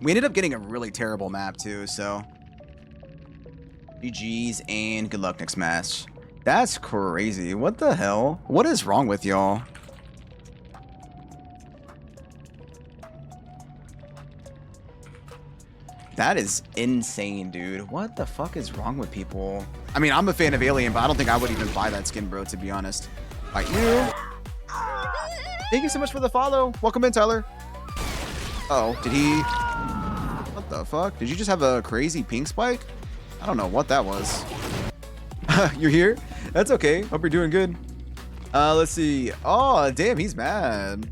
We ended up getting a really terrible map too, so GG's and good luck next match. That's crazy. What the hell? What is wrong with y'all? That is insane, dude. What the fuck is wrong with people? I mean, I'm a fan of Alien, but I don't think I would even buy that skin, bro, to be honest. Like you. Thank you so much for the follow. Welcome in, Tyler. Oh, did he? What the fuck? Did you just have a crazy pink spike? I don't know what that was. You're here? That's okay. Hope you're doing good. Let's see. Oh, damn, he's mad.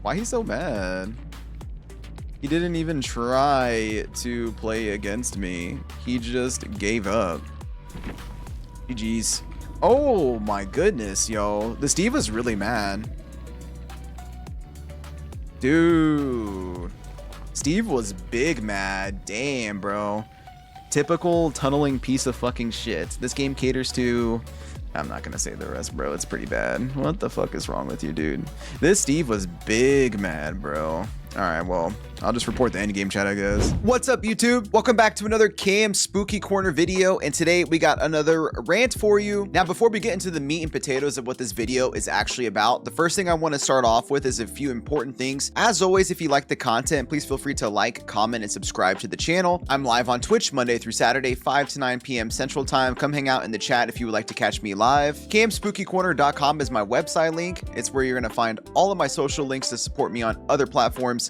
Why he's so mad? He didn't even try to play against me. He just gave up. GG's. Oh my goodness, yo. The Steve was really mad. Dude. Steve was big mad. Damn, bro. Typical tunneling piece of fucking shit. This game caters to... I'm not gonna say the rest, bro. It's pretty bad. What the fuck is wrong with you, dude? This Steve was big mad, bro. All right, well, I'll just report the end game chat, I guess. What's up, YouTube? Welcome back to another Cam Spooky Corner video, and today we got another rant for you. Now, before we get into the meat and potatoes of what this video is actually about, the first thing I want to start off with is a few important things. As always, if you like the content, please feel free to like, comment, and subscribe to the channel. I'm live on Twitch Monday through Saturday, 5 to 9 p.m. Central Time. Come hang out in the chat if you would like to catch me live. CamSpookyCorner.com is my website link. It's where you're going to find all of my social links to support me on other platforms,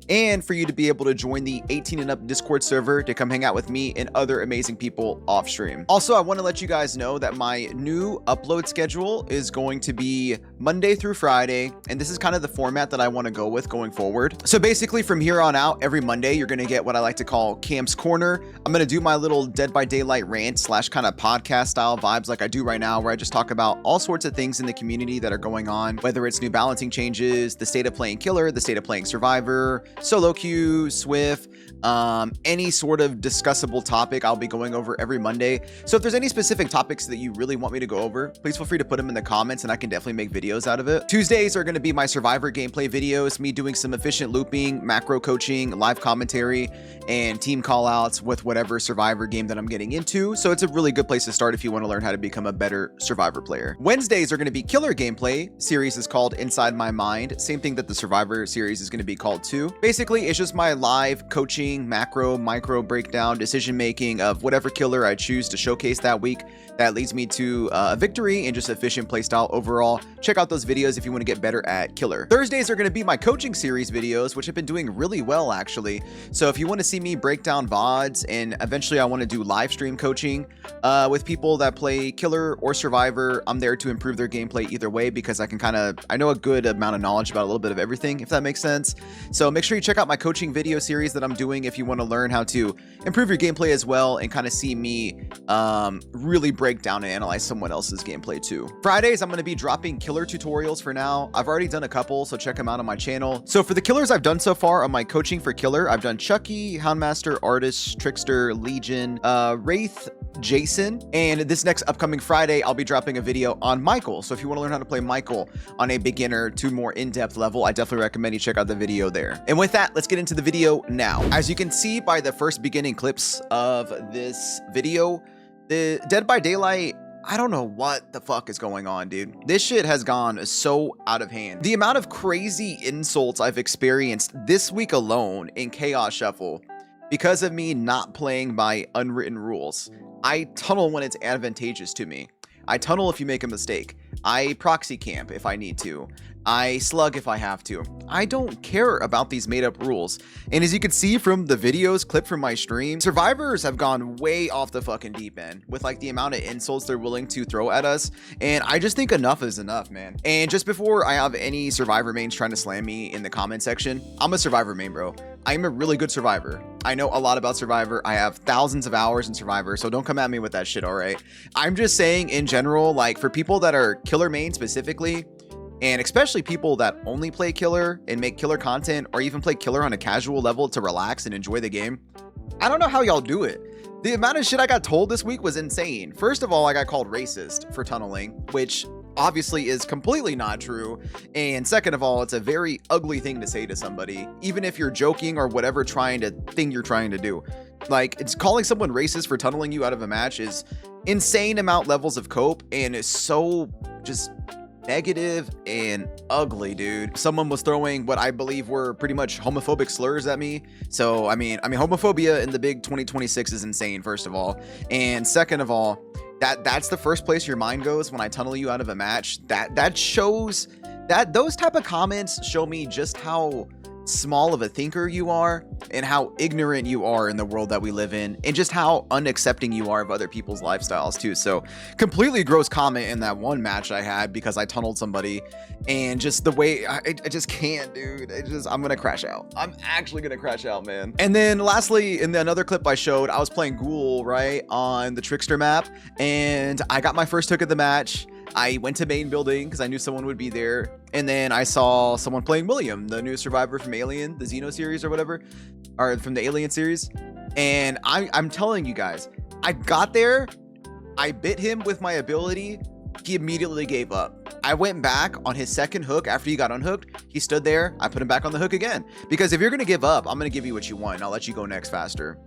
and for you to be able to join the 18 and up Discord server to come hang out with me and other amazing people off stream. Also, I want to let you guys know that my new upload schedule is going to be Monday through Friday, and this is kind of the format that I want to go with going forward. So basically from here on out, every Monday, you're going to get what I like to call Cam's Corner. I'm going to do my little Dead by Daylight rant slash kind of podcast style vibes like I do right now, where I just talk about all sorts of things in the community that are going on, whether it's new balancing changes, the state of playing Killer, the state of playing Survivor, solo queue, Swift, any sort of discussable topic I'll be going over every Monday. So if there's any specific topics that you really want me to go over, please feel free to put them in the comments and I can definitely make videos out of it. Tuesdays are going to be my Survivor gameplay videos, me doing some efficient looping, macro coaching, live commentary, and team callouts with whatever Survivor game that I'm getting into. So it's a really good place to start if you want to learn how to become a better Survivor player. Wednesdays are going to be Killer gameplay. Series is called Inside My Mind. Same thing that the Survivor series is going to be called too. Basically, it's just my live coaching, macro, micro breakdown, decision making of whatever killer I choose to showcase that week that leads me to a victory and just efficient playstyle overall. Check out those videos if you want to get better at Killer. Thursdays are going to be my coaching series videos, which have been doing really well actually. So if you want to see me break down VODs, and eventually I want to do live stream coaching with people that play Killer or Survivor, I'm there to improve their gameplay either way because I know a good amount of knowledge about a little bit of everything, if that makes sense. So make sure you check out my coaching video series that I'm doing if you want to learn how to improve your gameplay as well and kind of see me really break down and analyze someone else's gameplay too. Fridays, I'm going to be dropping Killer tutorials for now. I've already done a couple, so check them out on my channel. So for the killers I've done so far on my coaching for Killer, I've done Chucky, Houndmaster, Artist, Trickster, Legion, Wraith, Jason, and this next upcoming Friday I'll be dropping a video on Michael. So if you want to learn how to play Michael on a beginner to more in-depth level, I definitely recommend you check out the video there. And with that, let's get into the video now. As you can see by the first beginning clips of this video, the Dead by Daylight, I don't know what the fuck is going on, dude. This shit has gone so out of hand. The amount of crazy insults I've experienced this week alone in Chaos Shuffle because of me not playing by unwritten rules. I tunnel when it's advantageous to me. I tunnel if you make a mistake. I proxy camp if I need to. I slug if I have to. I don't care about these made up rules. And as you can see from the videos clipped from my stream, survivors have gone way off the fucking deep end with like the amount of insults they're willing to throw at us. And I just think enough is enough, man. And just before I have any survivor mains trying to slam me in the comment section, I'm a survivor main, bro. I'm a really good survivor. I know a lot about Survivor. I have thousands of hours in Survivor, so don't come at me with that shit, all right? I'm just saying in general, like for people that are Killer main specifically, and especially people that only play Killer and make Killer content or even play Killer on a casual level to relax and enjoy the game, I don't know how y'all do it. The amount of shit I got told this week was insane. First of all, I got called racist for tunneling, which obviously is completely not true. And second of all, it's a very ugly thing to say to somebody, even if you're joking or whatever thing you're trying to do. Like, it's calling someone racist for tunneling you out of a match is insane amount levels of cope, and is so just negative and ugly, dude. Someone was throwing what I believe were pretty much homophobic slurs at me. So I mean homophobia in the big 2026 is insane, first of all. And second of all, that's the first place your mind goes when I tunnel you out of a match. That shows that those type of comments show me just how small of a thinker you are and how ignorant you are in the world that we live in, and just how unaccepting you are of other people's lifestyles too. So completely gross comment in that one match I had because I tunneled somebody, and just the way I just can't, dude. I'm gonna crash out. I'm actually gonna crash out, man. And then lastly, in another clip I showed, I was playing Ghoul, right, on the Trickster map, and I got my first hook of the match. I went to main building because I knew someone would be there, and then I saw someone playing William, the new survivor from Alien, the Xeno series or whatever, or from the Alien series. And I'm telling you guys, I got there, I bit him with my ability, he immediately gave up. I went back on his second hook after he got unhooked. He stood there, I put him back on the hook again. Because if you're gonna give up, I'm gonna give you what you want, and I'll let you go next faster.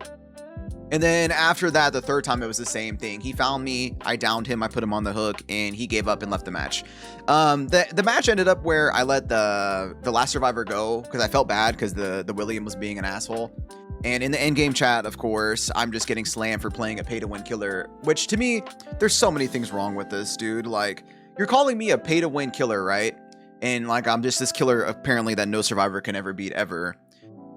And then after that, the third time, it was the same thing. He found me, I downed him, I put him on the hook, and he gave up and left the match. The match ended up where I let the last survivor go because I felt bad because the William was being an asshole. And in the end game chat, of course, I'm just getting slammed for playing a pay-to-win killer, which to me, there's so many things wrong with this, dude. Like, you're calling me a pay-to-win killer, right? And like, I'm just this killer apparently that no survivor can ever beat ever.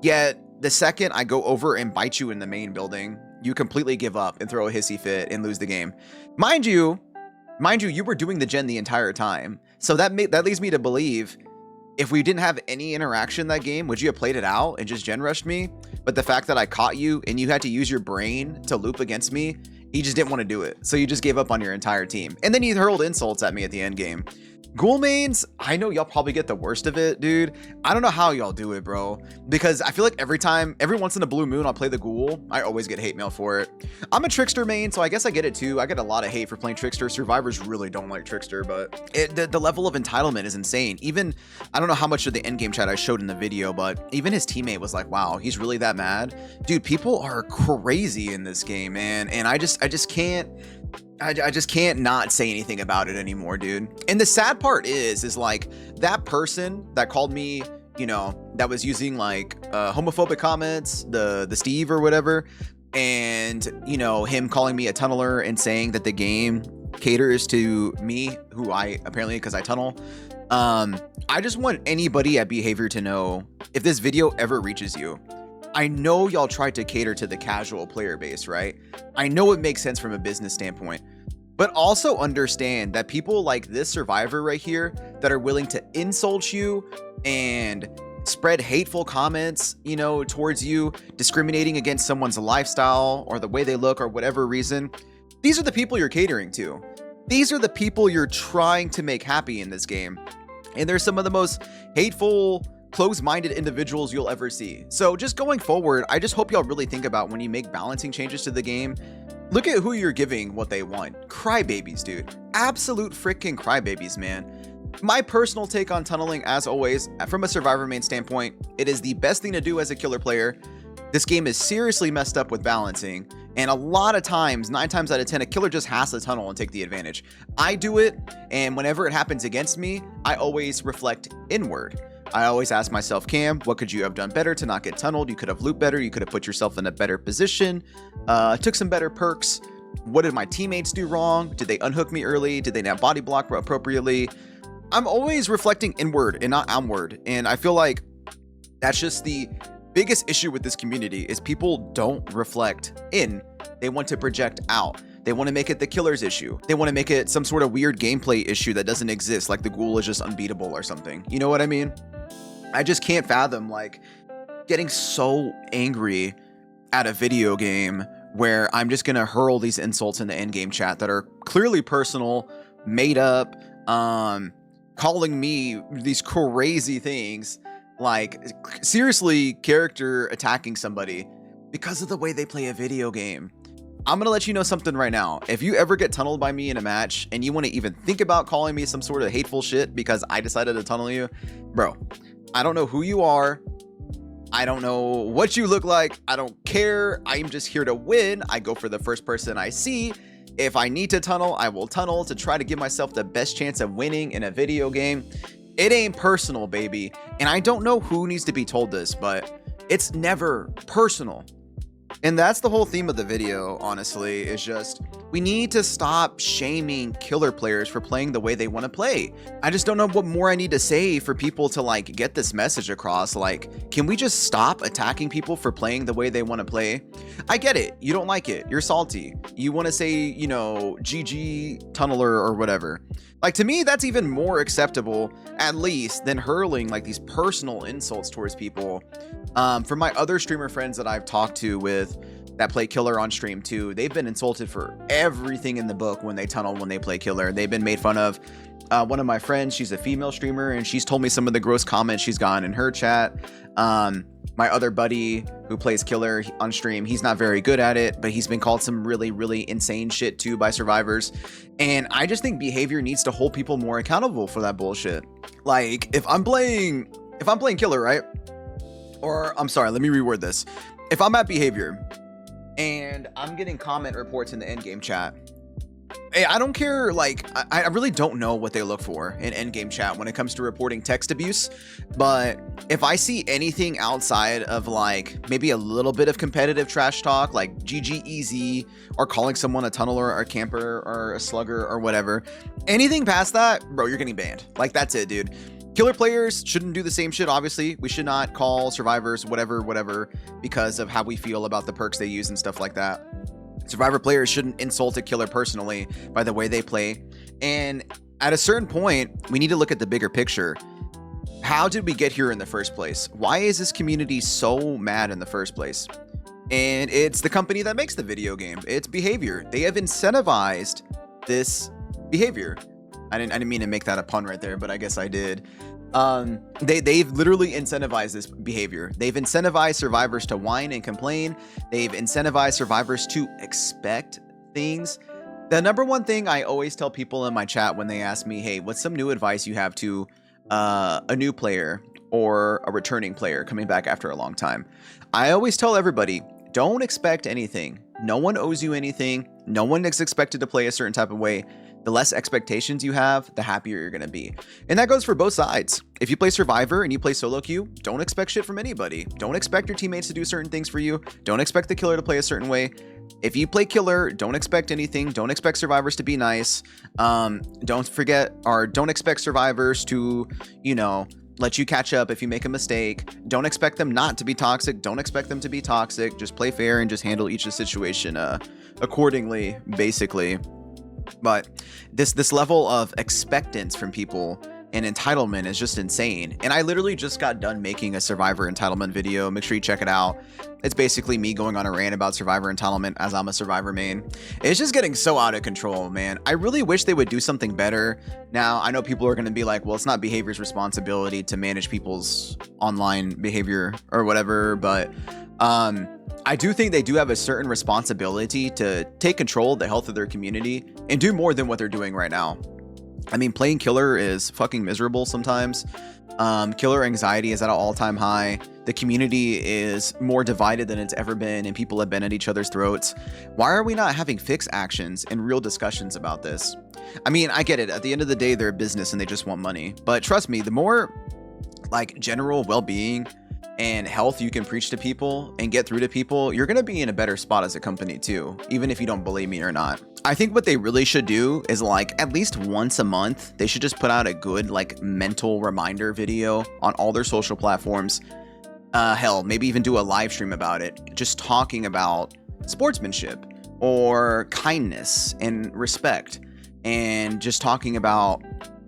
Yet the second I go over and bite you in the main building, you completely give up and throw a hissy fit and lose the game. Mind you, you were doing the gen the entire time. So that leads me to believe if we didn't have any interaction that game, would you have played it out and just gen rushed me? But the fact that I caught you and you had to use your brain to loop against me, you just didn't want to do it. So you just gave up on your entire team. And then you hurled insults at me at the end game. Ghoul mains, I know y'all probably get the worst of it, dude. I don't know how y'all do it, bro, because I feel like every once in a blue moon I'll play the Ghoul, I always get hate mail for it. I'm a Trickster main, so I guess I get it too. I get a lot of hate for playing Trickster. Survivors really don't like Trickster, but the level of entitlement is insane. Even, I don't know how much of the endgame chat I showed in the video, but even his teammate was like, wow, he's really that mad? Dude, people are crazy in this game, man, and I just can't not say anything about it anymore, dude. And the sad part is like that person that called me, you know, that was using like homophobic comments, the Steve or whatever, and you know, him calling me a tunneler and saying that the game caters to me, who I apparently, because I tunnel. I just want anybody at Behavior to know, if this video ever reaches you, I know y'all tried to cater to the casual player base, right? I know it makes sense from a business standpoint, but also understand that people like this survivor right here that are willing to insult you and spread hateful comments, you know, towards you, discriminating against someone's lifestyle or the way they look or whatever reason, these are the people you're catering to. These are the people you're trying to make happy in this game. And they're some of the most hateful, close-minded individuals you'll ever see. So just going forward, I just hope y'all really think about when you make balancing changes to the game, look at who you're giving what they want. Crybabies, dude. Absolute freaking crybabies, man. My personal take on tunneling, as always, from a survivor main standpoint, it is the best thing to do as a killer player. This game is seriously messed up with balancing, and a lot of times, 9 times out of 10, a killer just has to tunnel and take the advantage. I do it, and whenever it happens against me, I always reflect inward. I always ask myself, Cam, what could you have done better to not get tunneled? You could have looped better. You could have put yourself in a better position. Took some better perks. What did my teammates do wrong? Did they unhook me early? Did they not body block appropriately? I'm always reflecting inward and not outward. And I feel like that's just the biggest issue with this community is people don't reflect in. They want to project out. They want to make it the killer's issue. They want to make it some sort of weird gameplay issue that doesn't exist, like the Ghoul is just unbeatable or something. You know what I mean? I just can't fathom like getting so angry at a video game where I'm just gonna hurl these insults in the endgame chat that are clearly personal, made up, calling me these crazy things, like seriously character attacking somebody because of the way they play a video game. I'm gonna let you know something right now. If you ever get tunneled by me in a match and you want to even think about calling me some sort of hateful shit because I decided to tunnel you, bro, I don't know who you are. I don't know what you look like. I don't care. I'm just here to win. I go for the first person I see. If I need to tunnel, I will tunnel to try to give myself the best chance of winning in a video game. It ain't personal, baby. And I don't know who needs to be told this, but it's never personal. And that's the whole theme of the video, honestly, is just we need to stop shaming killer players for playing the way they want to play. I just don't know what more I need to say for people to like get this message across. Like, can we just stop attacking people for playing the way they want to play? I get it. You don't like it. You're salty. You want to say, you know, GG tunneler or whatever. Like, to me, that's even more acceptable, at least, than hurling like these personal insults towards people. For my other streamer friends that I've talked to with that play killer on stream too, they've been insulted for everything in the book when they tunnel, when they play killer. They've been made fun of. One of my friends, she's a female streamer, and she's told me some of the gross comments she's gotten in her chat. My other buddy who plays killer on stream, he's not very good at it, but he's been called some really, really insane shit too by survivors. And I just think behavior needs to hold people more accountable for that bullshit. Like, if I'm playing killer, right? Or I'm sorry, let me reword this. If I'm at behavior and I'm getting comment reports in the endgame chat, hey, I don't care. Like, I really don't know what they look for in endgame chat when it comes to reporting text abuse. But if I see anything outside of like maybe a little bit of competitive trash talk, like GG easy, or calling someone a tunneler or a camper or a slugger or whatever, anything past that, bro, you're getting banned. Like, that's it, dude. Killer players shouldn't do the same shit, obviously. We should not call survivors whatever because of how we feel about the perks they use and stuff like that. Survivor players shouldn't insult a killer personally by the way they play. And at a certain point, we need to look at the bigger picture. How did we get here in the first place? Why is this community so mad in the first place? And it's the company that makes the video game. It's behavior. They have incentivized this behavior. I didn't mean to make that a pun right there, but I guess I did. They've literally incentivized this behavior. They've incentivized survivors to whine and complain. They've incentivized survivors to expect things. The number one thing I always tell people in my chat when they ask me, hey, what's some new advice you have to a new player or a returning player coming back after a long time? I always tell everybody, don't expect anything. No one owes you anything. No one is expected to play a certain type of way. The less expectations you have, the happier you're going to be. And that goes for both sides. If you play Survivor and you play solo queue, don't expect shit from anybody. Don't expect your teammates to do certain things for you. Don't expect the killer to play a certain way. If you play killer, don't expect anything. Don't expect survivors to be nice. Don't expect survivors to, you know, let you catch up if you make a mistake. Don't expect them not to be toxic. Don't expect them to be toxic. Just play fair and just handle each situation accordingly, basically. But this level of expectance from people and entitlement is just insane. And I literally just got done making a Survivor entitlement video. Make sure you check it out. It's basically me going on a rant about Survivor entitlement as I'm a Survivor main. It's just getting so out of control, man. I really wish they would do something better. Now, I know people are going to be like, well, it's not behavior's responsibility to manage people's online behavior or whatever, but I do think they do have a certain responsibility to take control of the health of their community and do more than what they're doing right now. I mean, playing killer is fucking miserable sometimes. Killer anxiety is at an all-time high. The community is more divided than it's ever been, and people have been at each other's throats. Why are we not having fixed actions and real discussions about this? I mean, I get it. At the end of the day, they're a business and they just want money. But trust me, the more like general well-being and health you can preach to people and get through to people, you're going to be in a better spot as a company too, even if you don't believe me or not. I think what they really should do is like at least once a month, they should just put out a good like mental reminder video on all their social platforms. Hell, maybe even do a live stream about it, just talking about sportsmanship or kindness and respect, and just talking about,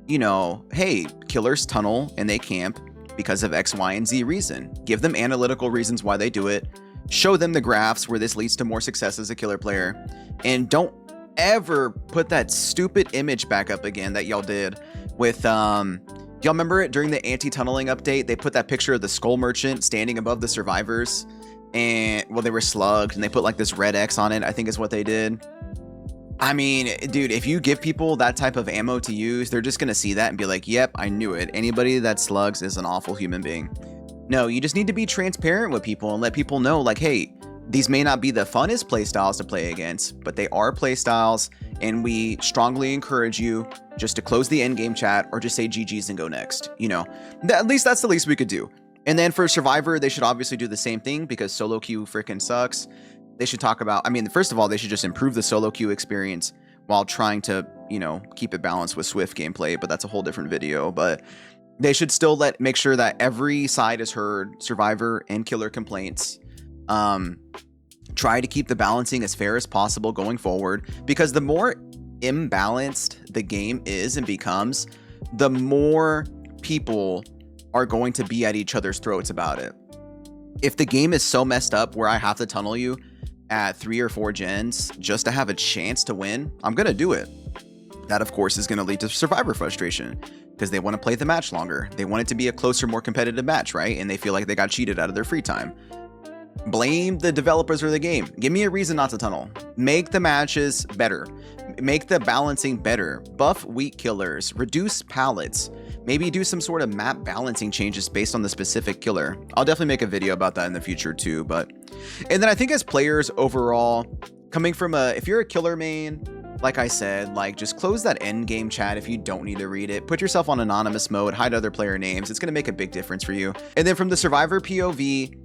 you know, hey, killers tunnel and they camp because of X, Y, and Z reason. Give them analytical reasons why they do it. Show them the graphs where this leads to more success as a killer player. And don't ever put that stupid image back up again that y'all did with, y'all remember it during the anti-tunneling update? They put that picture of the skull merchant standing above the survivors. and well, they were slugged and they put like this red X on it, I think is what they did. I mean, dude, if you give people that type of ammo to use, they're just gonna see that and be like, yep, I knew it. Anybody that slugs is an awful human being. No, you just need to be transparent with people and let people know, like, hey, these may not be the funnest playstyles to play against, but they are playstyles, and we strongly encourage you just to close the endgame chat or just say GG's and go next. You know, at least that's the least we could do. And then for Survivor, they should obviously do the same thing because solo queue freaking sucks. They should talk about, I mean, first of all, they should just improve the solo queue experience while trying to, you know, keep it balanced with Swift gameplay, but that's a whole different video. But they should still make sure that every side is heard, Survivor and killer complaints. Try to keep the balancing as fair as possible going forward, because the more imbalanced the game is and becomes, the more people are going to be at each other's throats about it. If the game is so messed up where I have to tunnel you at 3 or 4 gens just to have a chance to win, I'm gonna do it. That, of course, is going to lead to Survivor frustration because they want to play the match longer. They want it to be a closer, more competitive match, right? And they feel like they got cheated out of their free time. Blame the developers of the game. Give me a reason not to tunnel. Make the matches better. Make the balancing better. Buff weak killers. Reduce pallets. Maybe do some sort of map balancing changes based on the specific killer. I'll definitely make a video about that in the future too. And then I think as players overall, coming from if you're a killer main, like I said, like just close that end game chat if you don't need to read it. Put yourself on anonymous mode, hide other player names. It's going to make a big difference for you. And then from the Survivor POV,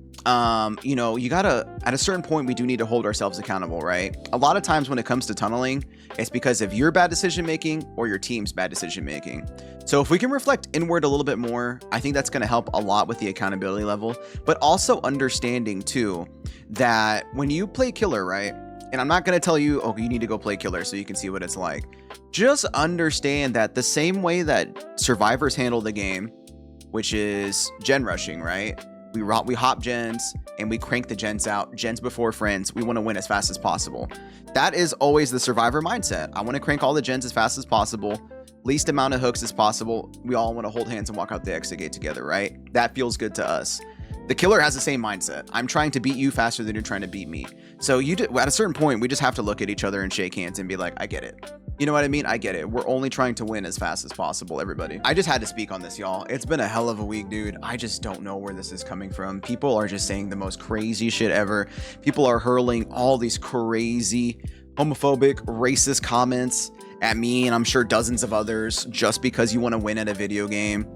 you know, you gotta, at a certain point, we do need to hold ourselves accountable, right? A lot of times when it comes to tunneling, it's because of your bad decision making or your team's bad decision making. So if we can reflect inward a little bit more, I think that's going to help a lot with the accountability level, but also understanding too that when you play killer, right? And I'm not going to tell you, oh, you need to go play killer so you can see what it's like. Just understand that the same way that survivors handle the game, which is gen rushing, right? We hop gens and we crank the gens out, gens before friends. We want to win as fast as possible. That is always the survivor mindset. I want to crank all the gens as fast as possible, least amount of hooks as possible. We all want to hold hands and walk out the exit gate together, right? That feels good to us. The killer has the same mindset. I'm trying to beat you faster than you're trying to beat me. So at a certain point, we just have to look at each other and shake hands and be like, I get it. You know what I mean? I get it. We're only trying to win as fast as possible, everybody. I just had to speak on this, y'all. It's been a hell of a week, dude. I just don't know where this is coming from. People are just saying the most crazy shit ever. People are hurling all these crazy homophobic, racist comments at me, and I'm sure dozens of others, just because you want to win at a video game.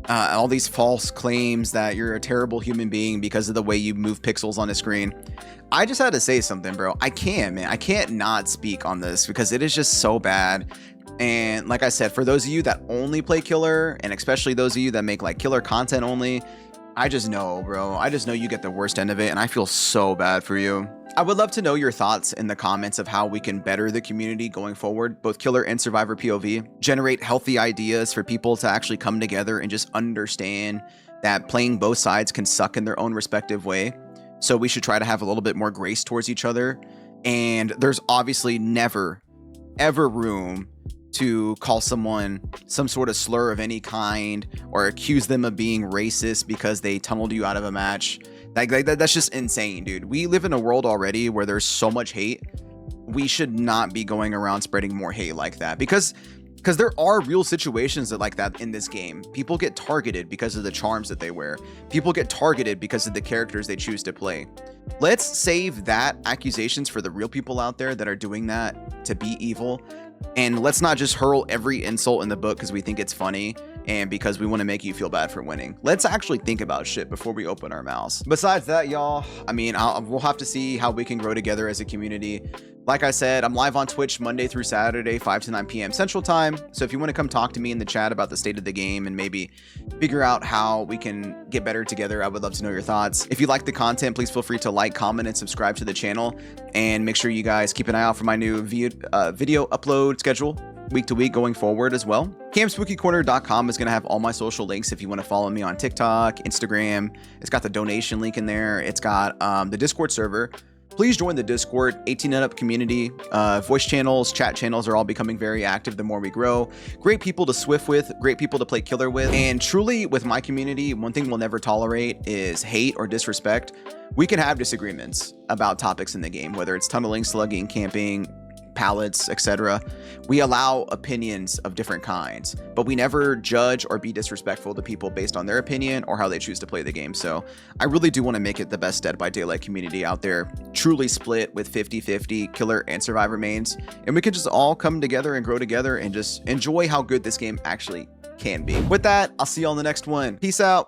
All these false claims that you're a terrible human being because of the way you move pixels on a screen. I just had to say something, bro. I can't not speak on this because it is just so bad. And like I said, for those of you that only play killer, and especially those of you that make like killer content only, I just know, bro. I just know you get the worst end of it, and I feel so bad for you. I would love to know your thoughts in the comments of how we can better the community going forward, both killer and survivor POV, generate healthy ideas for people to actually come together and just understand that playing both sides can suck in their own respective way. So we should try to have a little bit more grace towards each other. And there's obviously never, ever room to call someone some sort of slur of any kind or accuse them of being racist because they tunneled you out of a match. That's just insane, dude. We live in a world already where there's so much hate. We should not be going around spreading more hate like that because there are real situations like that in this game. People get targeted because of the charms that they wear. People get targeted because of the characters they choose to play. Let's save that accusations for the real people out there that are doing that to be evil. And let's not just hurl every insult in the book because we think it's funny and because we want to make you feel bad for winning. Let's actually think about shit before we open our mouths. Besides that, y'all, I mean, we'll have to see how we can grow together as a community. Like I said, I'm live on Twitch Monday through Saturday, 5 to 9 p.m. Central Time. So if you want to come talk to me in the chat about the state of the game and maybe figure out how we can get better together, I would love to know your thoughts. If you like the content, please feel free to like, comment, and subscribe to the channel. And make sure you guys keep an eye out for my new video upload schedule week to week going forward as well. CamSpookyCorner.com is going to have all my social links if you want to follow me on TikTok, Instagram. It's got the donation link in there. It's got the Discord server, Please join the Discord, 18 and up community. Voice channels, chat channels are all becoming very active the more we grow. Great people to swift with, great people to play killer with. And truly, with my community, one thing we'll never tolerate is hate or disrespect. We can have disagreements about topics in the game, whether it's tunneling, slugging, camping, pallets, etc. We allow opinions of different kinds, but we never judge or be disrespectful to people based on their opinion or how they choose to play the game. So I really do want to make it the best Dead by Daylight community out there, truly split with 50-50 killer and survivor mains, and we can just all come together and grow together and just enjoy how good this game actually can be. With that, I'll see you on the next one. Peace out.